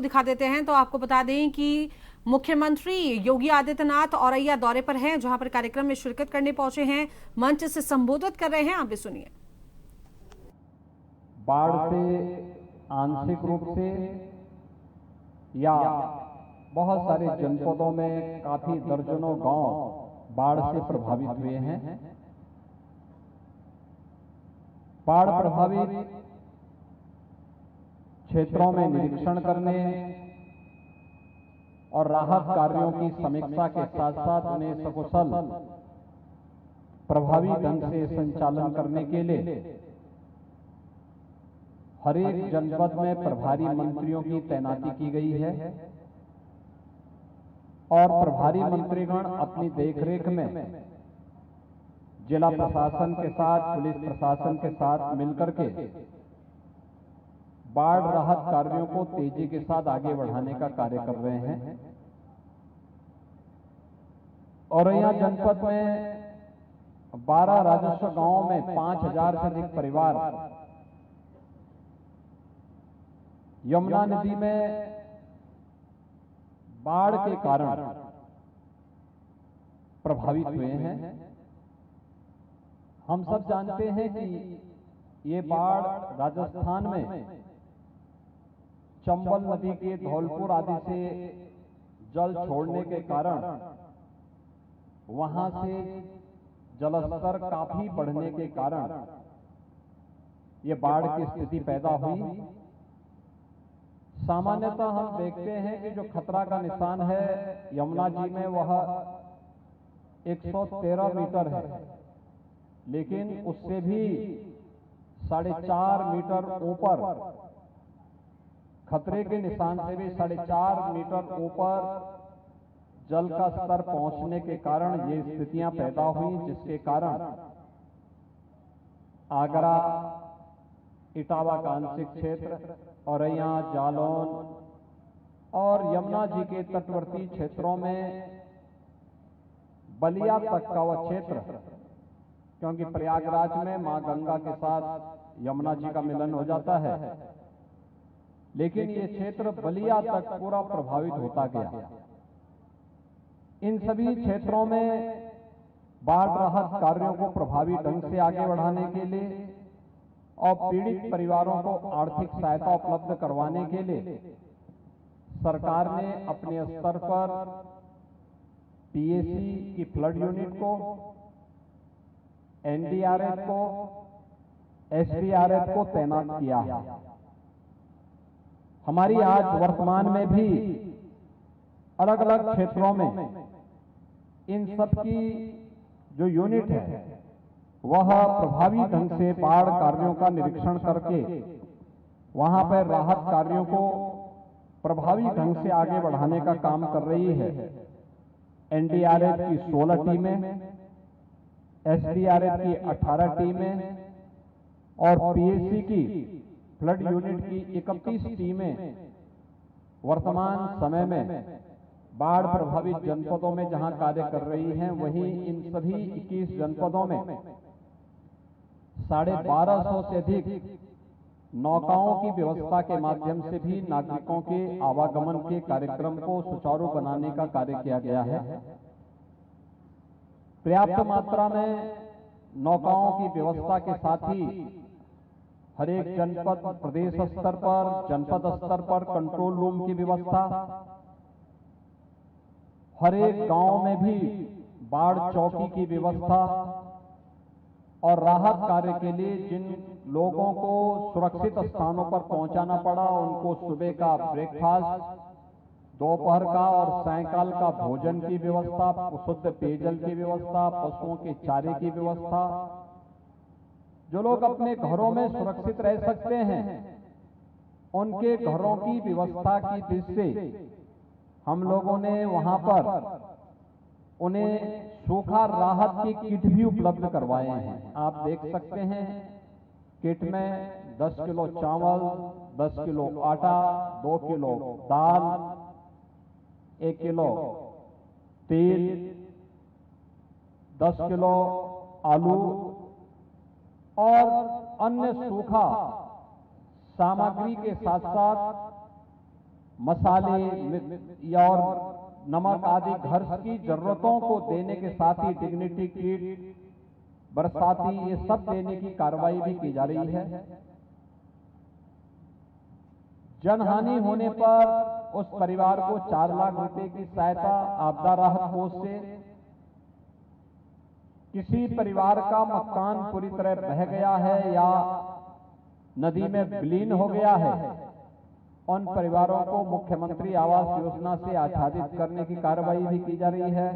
दिखा देते हैं तो आपको बता दें कि मुख्यमंत्री योगी आदित्यनाथ औरैया दौरे पर हैं, जहां पर कार्यक्रम में शिरकत करने पहुंचे हैं, मंच से संबोधित कर रहे हैं। आप भी सुनिए। बाढ़ से आंशिक रूप से या बहुत सारे जनपदों में काफी दर्जनों गांव बाढ़ से प्रभावित हुए हैं। बाढ़ प्रभावित क्षेत्रों में निरीक्षण करने और राहत कार्यों की समीक्षा के साथ साथ उन्हें सकुशल प्रभावी ढंग से संचालन करने के लिए हर एक जनपद में प्रभारी मंत्रियों की तैनाती की गई है और प्रभारी मंत्रीगण अपनी देखरेख में जिला प्रशासन के साथ, पुलिस प्रशासन के साथ मिलकर के बाढ़ राहत कार्यों को तेजी के साथ आगे बढ़ाने का कार्य कर रहे हैं। औरैया जनपद में 12 राजस्व गांवों में 5000 से अधिक परिवार यमुना नदी में बाढ़ के कारण प्रभावित हुए हैं। हम सब जानते हैं कि ये बाढ़ राजस्थान में चंबल नदी के धौलपुर आदि से जल छोड़ने के कारण वहां से जलस्तर काफी बढ़ने के कारण ये बाढ़ की स्थिति पैदा हुई। सामान्यतः हम देखते हैं कि जो खतरा का निशान है यमुना जी में वह 113 मीटर है, लेकिन उससे भी 4.5 मीटर ऊपर, खतरे के निशान से भी 4.5 मीटर ऊपर जल का स्तर पहुंचने के कारण ये स्थितियां पैदा हुई, जिसके कारण आगरा, इटावा का आंशिक क्षेत्र, औरैया, जालौन और यमुना जी के तटवर्ती क्षेत्रों में बलिया तक का वह क्षेत्र, क्योंकि प्रयागराज में मां गंगा के साथ यमुना जी का मिलन हो जाता है, लेकिन ये क्षेत्र बलिया तक पूरा प्रभावित होता गया। इन सभी क्षेत्रों में बाढ़ राहत कार्यों को प्रभावी ढंग से आगे बढ़ाने के लिए और पीड़ित परिवारों को आर्थिक सहायता उपलब्ध करवाने के लिए सरकार ने अपने स्तर पर पीएसी की फ्लड यूनिट को, एनडीआरएफ को, एसडीआरएफ को तैनात किया है। हमारी आज वर्तमान में भी अलग अलग क्षेत्रों में इन सब की जो यूनिट है वह प्रभावी ढंग से बाढ़ कार्यों का निरीक्षण करके वहां पर राहत कार्यों को प्रभावी ढंग से आगे बढ़ाने का काम कर रही है। एनडीआरएफ की 16 टीमें, एसडीआरएफ की 18 टीमें और पीएसी की फ्लड यूनिट की 31 टीमें वर्तमान समय में बाढ़ प्रभावित जनपदों में जहां कार्य कर रही हैं, वहीं इन सभी 21 जनपदों में 1250 से अधिक नौकाओं की व्यवस्था के माध्यम से भी नागरिकों के आवागमन के कार्यक्रम को सुचारू बनाने का कार्य किया गया है। पर्याप्त मात्रा में नौकाओं की व्यवस्था के साथ ही हर एक जनपद, प्रदेश स्तर पर, जनपद स्तर पर कंट्रोल रूम की व्यवस्था, हर एक गांव में भी बाढ़ चौकी की व्यवस्था और राहत कार्य के लिए जिन लोगों को सुरक्षित स्थानों पर पहुंचाना पड़ा उनको सुबह का ब्रेकफास्ट, दोपहर का और सायंकाल का भोजन की व्यवस्था, शुद्ध पेयजल की व्यवस्था, पशुओं के चारे की व्यवस्था। जो लोग अपने घरों में सुरक्षित रह सकते हैं उनके घरों की व्यवस्था की दृष्टि से हम लोगों ने वहां पर उन्हें सूखा राहत की किट भी उपलब्ध करवाए हैं। आप देख सकते हैं किट में 10 किलो चावल, 10 किलो आटा, 2 किलो दाल, 1 किलो तेल, 10 किलो आलू और अन्य सूखा सामग्री के साथ साथ मसाले और नमक आदि घर की जरूरतों को देने के साथ ही डिग्निटी किट, बरसाती, ये सब देने की कार्रवाई भी की जा रही है। जनहानि होने पर उस परिवार को 4 लाख रुपए की सहायता आपदा राहत कोष से, किसी परिवार का मकान पूरी तरह बह गया है या नदी में विलीन हो गया है, उन परिवारों को मुख्यमंत्री आवास योजना से आच्छादित करने की कार्रवाई भी की जा रही है।